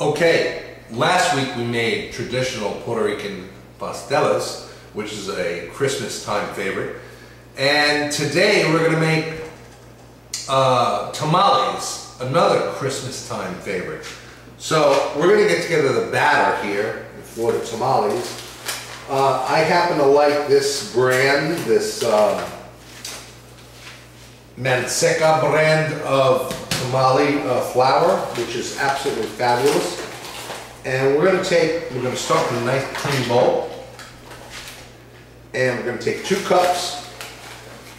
Okay, last week we made traditional Puerto Rican pasteles, which is a Christmas time favorite. And today we're going to make tamales, another Christmas time favorite. So we're going to get together the batter here for the tamales. I happen to like this brand, this Manseca brand of tamale flour, which is absolutely fabulous. And we're going to start with a nice clean bowl. And we're going to take 2 cups,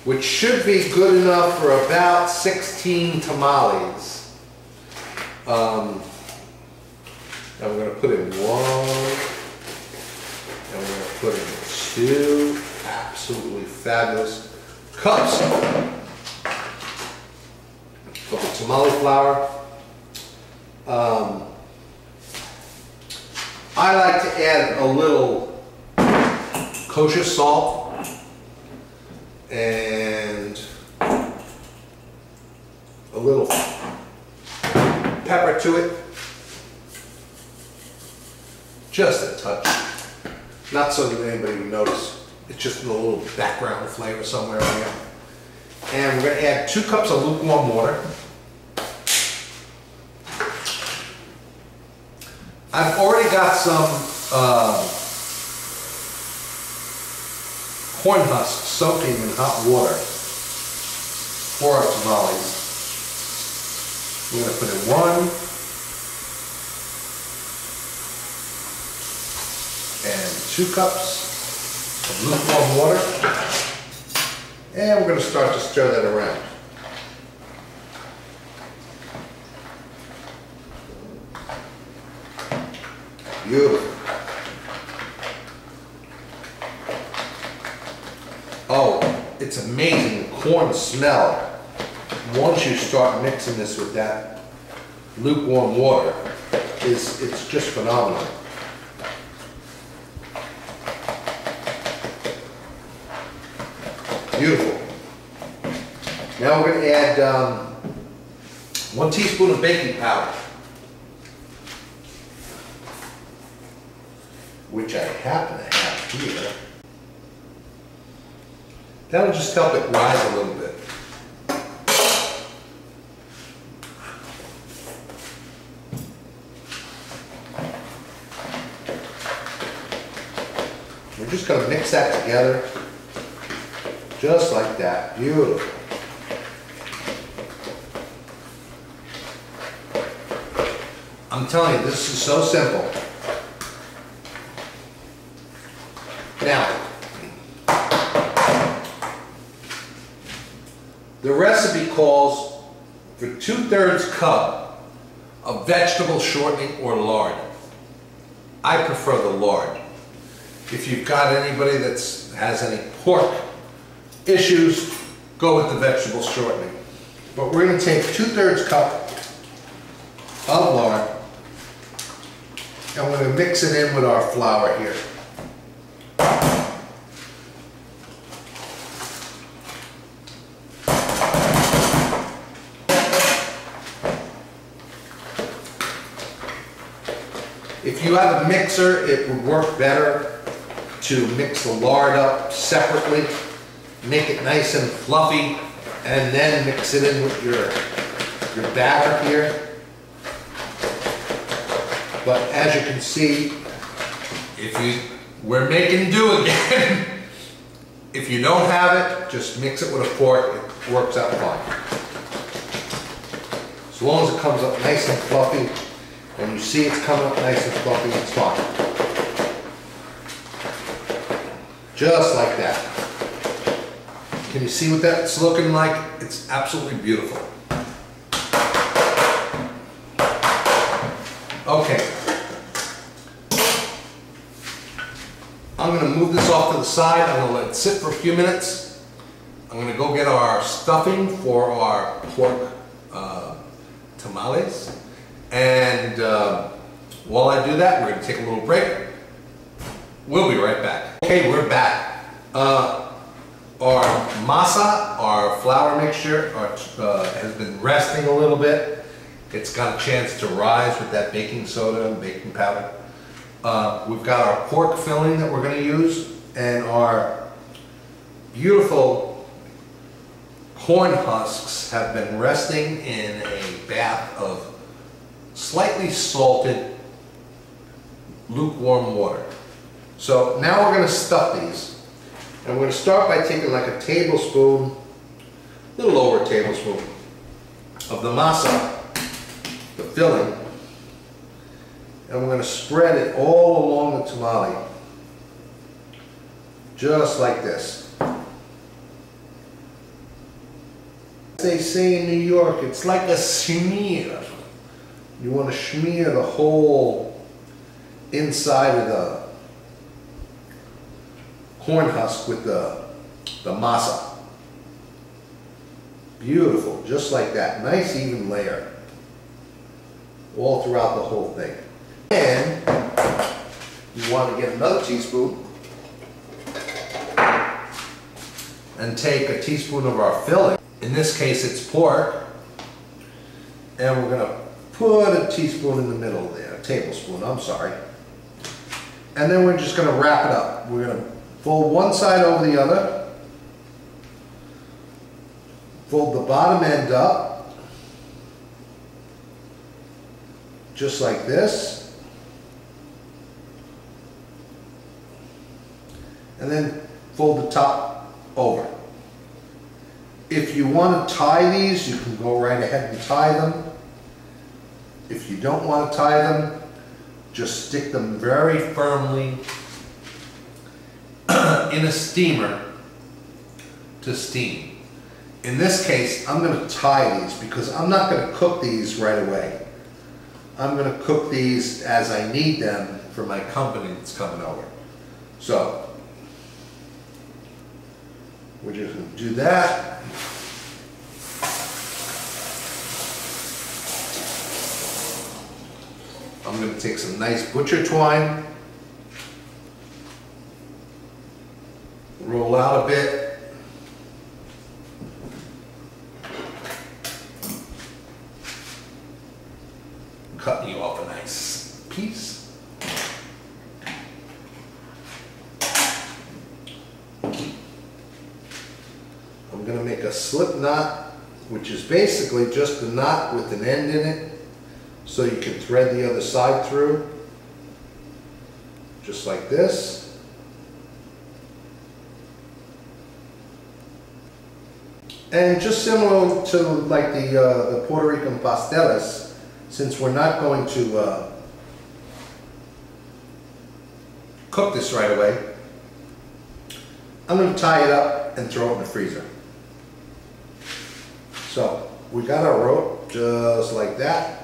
which should be good enough for about 16 tamales. And we're going to put in 1, and we're going to put in 2 absolutely fabulous cups of the tamale flour. I like to add a little kosher salt and a little pepper to it, just a touch, not so that anybody would notice. It's just a little background flavor somewhere in there. And we're going to add 2 cups of lukewarm water. I've already got some corn husks soaking in hot water for our tamales. We're going to put in 1 and 2 cups of lukewarm water. And we're going to start to stir that around. Beautiful. Oh, it's amazing, the corn smell. Once you start mixing this with that lukewarm water, it's just phenomenal. Beautiful. Now we're going to add 1 teaspoon of baking powder, which I happen to have here. That'll just help it rise a little bit. We're just going to mix that together, just like that. Beautiful. I'm telling you, this is so simple. Now, the recipe calls for 2/3 cup of vegetable shortening or lard. I prefer the lard. If you've got anybody that has any pork issues, go with the vegetable shortening. But we're going to take 2/3 cup of lard, and we're going to mix it in with our flour here. If you have a mixer, it would work better to mix the lard up separately, make it nice and fluffy, and then mix it in with your batter here. But as you can see, we're making do again. If you don't have it, just mix it with a fork. It works out fine. As long as it comes up nice and fluffy, and you see it's coming up nice and fluffy, it's fine. Just like that. Can you see what that's looking like? It's absolutely beautiful. Okay. I'm going to move this off to the side. I'm going to let it sit for a few minutes. I'm going to go get our stuffing for our pork tamales. And while I do that, we're going to take a little break. We'll be right back. Okay, we're back. Our masa, our flour mixture, has been resting a little bit, It's got a chance to rise with that baking soda and baking powder. We've got our pork filling that we're going to use, and our beautiful corn husks have been resting in a bath of slightly salted, lukewarm water. So now we're going to stuff these. And we're going to start by taking like a tablespoon, a little over a tablespoon, of the masa, the filling, and we're going to spread it all along the tamale, just like this. As they say in New York, it's like a smear. You want to smear the whole inside of the corn husk with the masa. Beautiful, just like that. Nice even layer all throughout the whole thing. And you want to get another teaspoon and take a teaspoon of our filling. In this case it's pork, and we're going to put a teaspoon in the middle there, a tablespoon, I'm sorry. And then we're just going to wrap it up. We're going to fold one side over the other, fold the bottom end up, just like this, and then fold the top over. If you want to tie these, you can go right ahead and tie them. If you don't want to tie them, just stick them very firmly in a steamer to steam. In this case, I'm going to tie these because I'm not going to cook these right away. I'm going to cook these as I need them for my company that's coming over. So, we're just going to do that. I'm going to take some nice butcher twine, roll out a bit, cut you off a nice piece. I'm going to make a slip knot, which is basically just a knot with an end in it, so you can thread the other side through, just like this. And just similar to like the Puerto Rican pasteles, since we're not going to cook this right away, I'm going to tie it up and throw it in the freezer. So we got our rope just like that.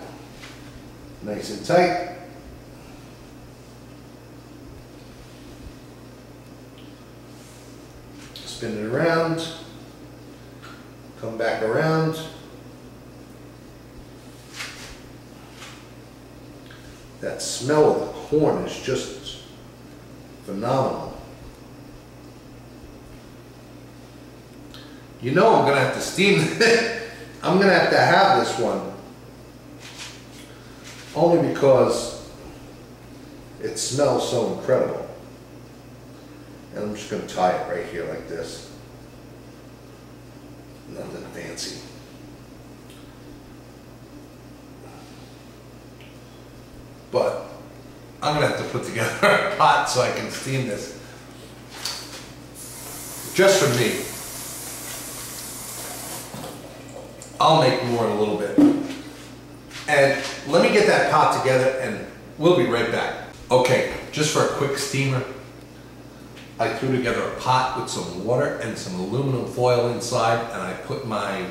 Nice and tight. Spin it around. Come back around. That smell of the corn is just phenomenal. You know I'm going to have to steam it. I'm going to have this one. Only because it smells so incredible. And I'm just going to tie it right here like this. Nothing fancy. But I'm going to have to put together a pot so I can steam this. Just for me. I'll make more in a little bit. And let me get that pot together and we'll be right back. Okay, just for a quick steamer, I threw together a pot with some water and some aluminum foil inside, and I put my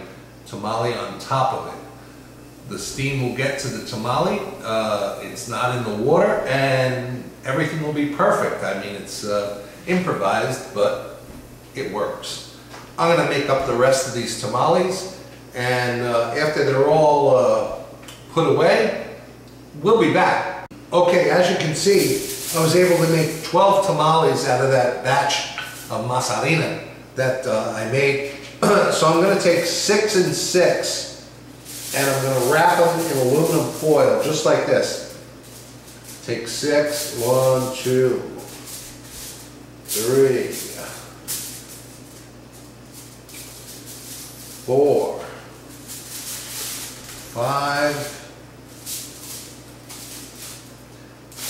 tamale on top of it. The steam will get to the tamale, it's not in the water, and everything will be perfect. I mean, it's improvised, but it works. I'm going to make up the rest of these tamales, and after they're all put away, we'll be back. Okay, as you can see, I was able to make 12 tamales out of that batch of masarina that I made. So I'm going to take 6 and 6 And I'm going to wrap them in aluminum foil, just like this. Take 6, 1, 2, 3, 4, 5,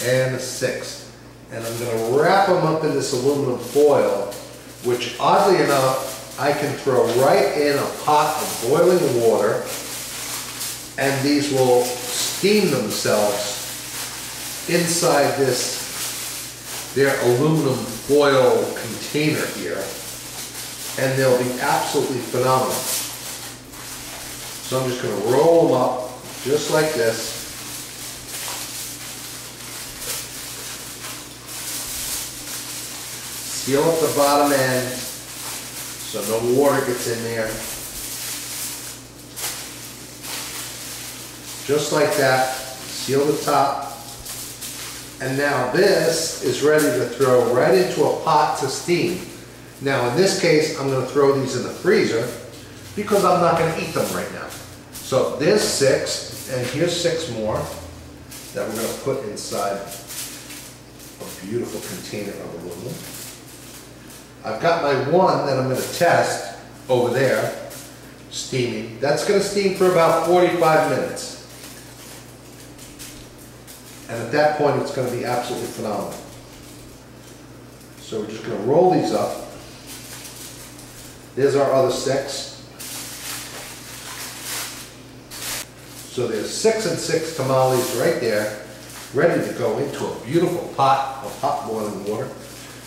and a 6. And I'm going to wrap them up in this aluminum foil, which oddly enough, I can throw right in a pot of boiling water, and these will steam themselves inside their aluminum foil container here, and they'll be absolutely phenomenal. So I'm just going to roll them up just like this. Seal up the bottom end so no water gets in there. Just like that. Seal the top. And now this is ready to throw right into a pot to steam. Now in this case, I'm going to throw these in the freezer because I'm not going to eat them right now. So there's 6, and here's 6 more that we're going to put inside a beautiful container of aluminum. I've got my one that I'm going to test over there, steaming. That's going to steam for about 45 minutes. And at that point, it's going to be absolutely phenomenal. So we're just going to roll these up. There's our other 6. So there's 6 and 6 tamales right there, ready to go into a beautiful pot of hot boiling water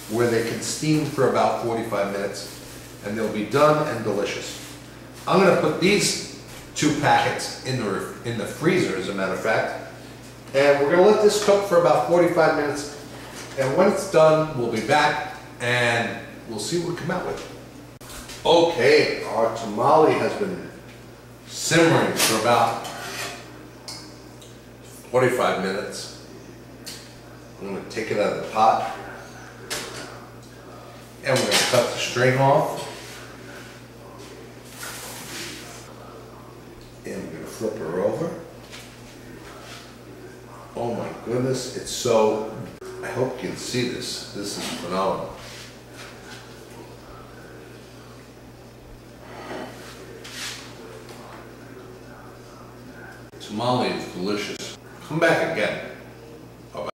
where they can steam for about 45 minutes, and they'll be done and delicious. I'm going to put these 2 packets in the freezer, as a matter of fact. And we're going to let this cook for about 45 minutes. And when it's done, we'll be back and we'll see what we come out with. Okay, our tamale has been simmering for about 45 minutes. I'm going to take it out of the pot. And we're going to cut the string off. And we're going to flip her over. Oh my goodness, it's so, I hope you can see this. This is phenomenal. Tamale is delicious. Come back again.